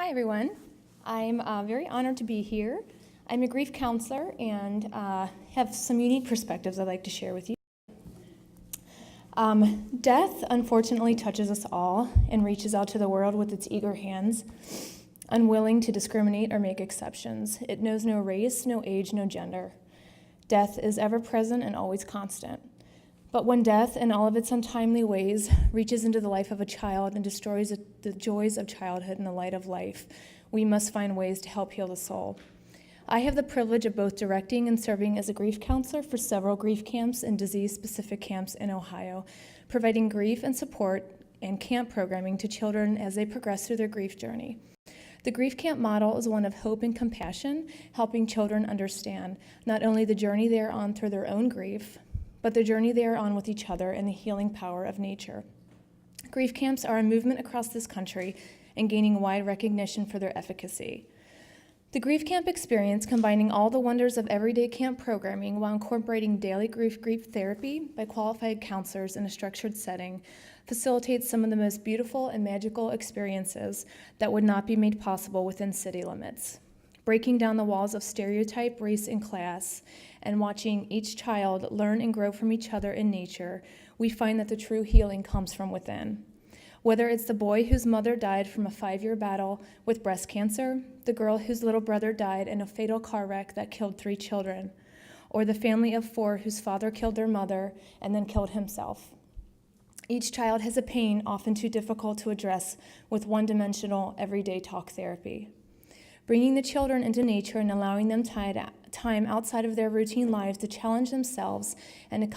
Hi, everyone. I'm very honored to be here. I'm a grief counselor and have some unique perspectives I'd like to share with you. Death, unfortunately, touches us all and reaches out to the world with its eager hands, unwilling to discriminate or make exceptions. It knows no race, no age, no gender. Death is ever present and always constant. But when death, in all of its untimely ways, reaches into the life of a child and destroys the joys of childhood and the light of life, we must find ways to help heal the soul. I have the privilege of both directing and serving as a grief counselor for several grief camps and disease-specific camps in Ohio, providing grief and support and camp programming to children as they progress through their grief journey. The grief camp model is one of hope and compassion, helping children understand not only the journey they are on through their own grief, but the journey they are on with each other and the healing power of nature. Grief camps are a movement across this country and gaining wide recognition for their efficacy. The grief camp experience, combining all the wonders of everyday camp programming while incorporating daily grief therapy by qualified counselors in a structured setting, facilitates some of the most beautiful and magical experiences that would not be made possible within city limits. Breaking down the walls of stereotype, race, and class, and watching each child learn and grow from each other in nature, we find that the true healing comes from within. Whether it's the boy whose mother died from a 5-year battle with breast cancer, the girl whose little brother died in a fatal car wreck that killed 3 children, or the family of 4 whose father killed their mother and then killed himself. Each child has a pain often too difficult to address with one-dimensional, everyday talk therapy. Bringing the children into nature and allowing them time outside of their routine lives to challenge themselves and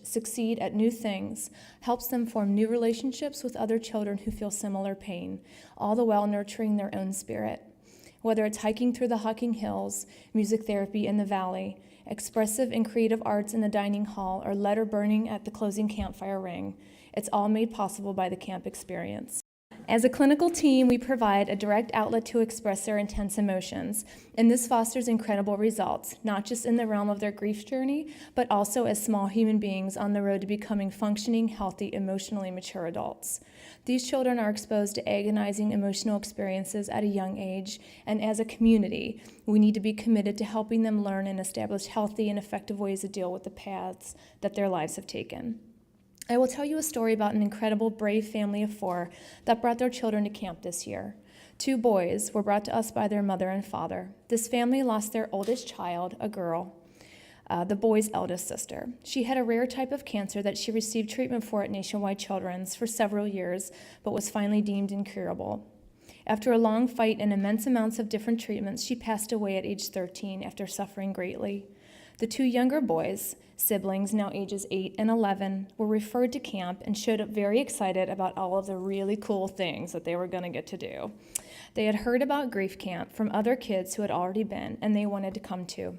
succeed at new things helps them form new relationships with other children who feel similar pain, all the while nurturing their own spirit. Whether it's hiking through the Hocking Hills, music therapy in the valley, expressive and creative arts in the dining hall, or letter burning at the closing campfire ring, it's all made possible by the camp experience. As a clinical team, we provide a direct outlet to express their intense emotions, and this fosters incredible results, not just in the realm of their grief journey, but also as small human beings on the road to becoming functioning, healthy, emotionally mature adults. These children are exposed to agonizing emotional experiences at a young age, and as a community, we need to be committed to helping them learn and establish healthy and effective ways to deal with the paths that their lives have taken. I will tell you a story about an incredible, brave family of 4 that brought their children to camp this year. 2 boys were brought to us by their mother and father. This family lost their oldest child, a girl, the boy's eldest sister. She had a rare type of cancer that she received treatment for at Nationwide Children's for several years, but was finally deemed incurable. After a long fight and immense amounts of different treatments, she passed away at age 13 after suffering greatly. The 2 younger boys, siblings now ages 8 and 11, were referred to camp and showed up very excited about all of the really cool things that they were going to get to do. They had heard about grief camp from other kids who had already been, and they wanted to come too.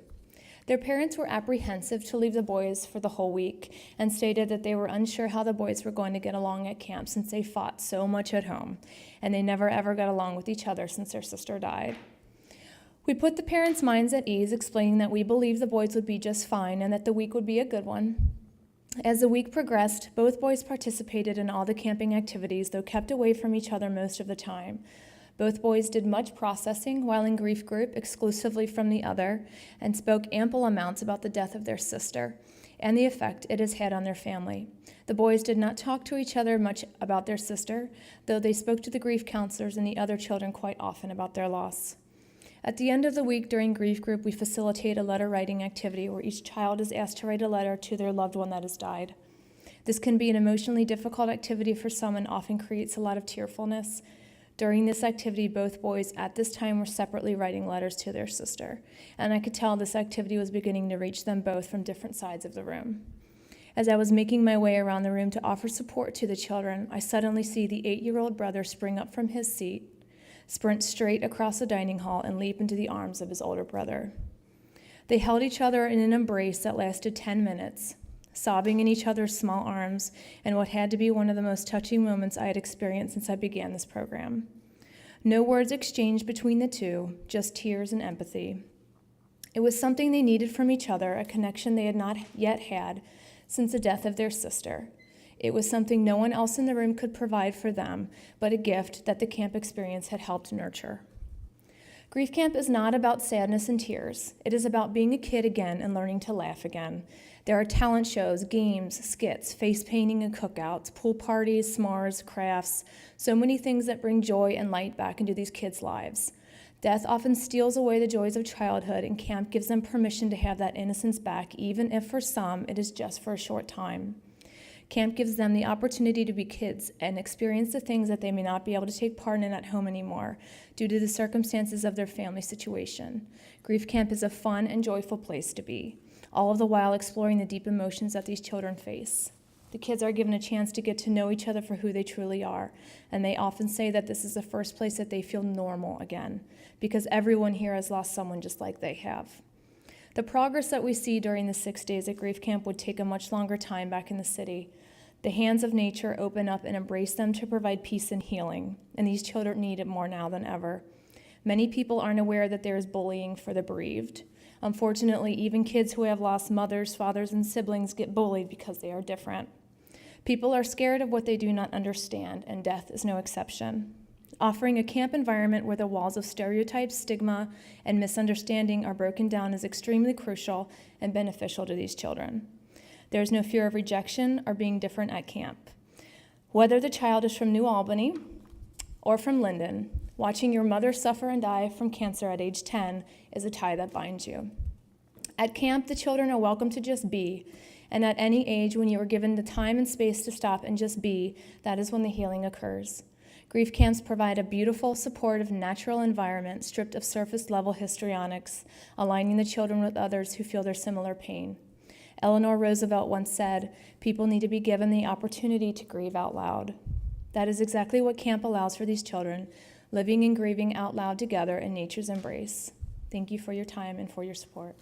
Their parents were apprehensive to leave the boys for the whole week and stated that they were unsure how the boys were going to get along at camp since they fought so much at home, and they never ever got along with each other since their sister died. We put the parents' minds at ease, explaining that we believed the boys would be just fine and that the week would be a good one. As the week progressed, both boys participated in all the camping activities, though kept away from each other most of the time. Both boys did much processing while in grief group exclusively from the other, and spoke ample amounts about the death of their sister and the effect it has had on their family. The boys did not talk to each other much about their sister, though they spoke to the grief counselors and the other children quite often about their loss. At the end of the week during grief group, we facilitate a letter writing activity where each child is asked to write a letter to their loved one that has died. This can be an emotionally difficult activity for some and often creates a lot of tearfulness. During this activity, both boys at this time were separately writing letters to their sister, and I could tell this activity was beginning to reach them both from different sides of the room. As I was making my way around the room to offer support to the children, I suddenly see the 8-year-old brother spring up from his seat, sprint straight across the dining hall, and leap into the arms of his older brother. They held each other in an embrace that lasted 10 minutes, sobbing in each other's small arms, and what had to be one of the most touching moments I had experienced since I began this program. No words exchanged between the two, just tears and empathy. It was something they needed from each other, a connection they had not yet had since the death of their sister. It was something no one else in the room could provide for them, but a gift that the camp experience had helped nurture. Grief camp is not about sadness and tears. It is about being a kid again and learning to laugh again. There are talent shows, games, skits, face painting and cookouts, pool parties, s'mores, crafts, so many things that bring joy and light back into these kids' lives. Death often steals away the joys of childhood, and camp gives them permission to have that innocence back, even if for some it is just for a short time. Camp gives them the opportunity to be kids and experience the things that they may not be able to take part in at home anymore due to the circumstances of their family situation. Grief camp is a fun and joyful place to be, all of the while exploring the deep emotions that these children face. The kids are given a chance to get to know each other for who they truly are, and they often say that this is the first place that they feel normal again, because everyone here has lost someone just like they have. The progress that we see during the 6 days at grief camp would take a much longer time back in the city. The hands of nature open up and embrace them to provide peace and healing, and these children need it more now than ever. Many people aren't aware that there is bullying for the bereaved. Unfortunately, even kids who have lost mothers, fathers, and siblings get bullied because they are different. People are scared of what they do not understand, and death is no exception. Offering a camp environment where the walls of stereotypes, stigma, and misunderstanding are broken down is extremely crucial and beneficial to these children. There is no fear of rejection or being different at camp. Whether the child is from New Albany or from Linden, watching your mother suffer and die from cancer at age 10 is a tie that binds you. At camp, the children are welcome to just be, and at any age when you are given the time and space to stop and just be, that is when the healing occurs. Grief camps provide a beautiful, supportive, natural environment stripped of surface-level histrionics, aligning the children with others who feel their similar pain. Eleanor Roosevelt once said, "People need to be given the opportunity to grieve out loud." That is exactly what camp allows for these children, living and grieving out loud together in nature's embrace. Thank you for your time and for your support.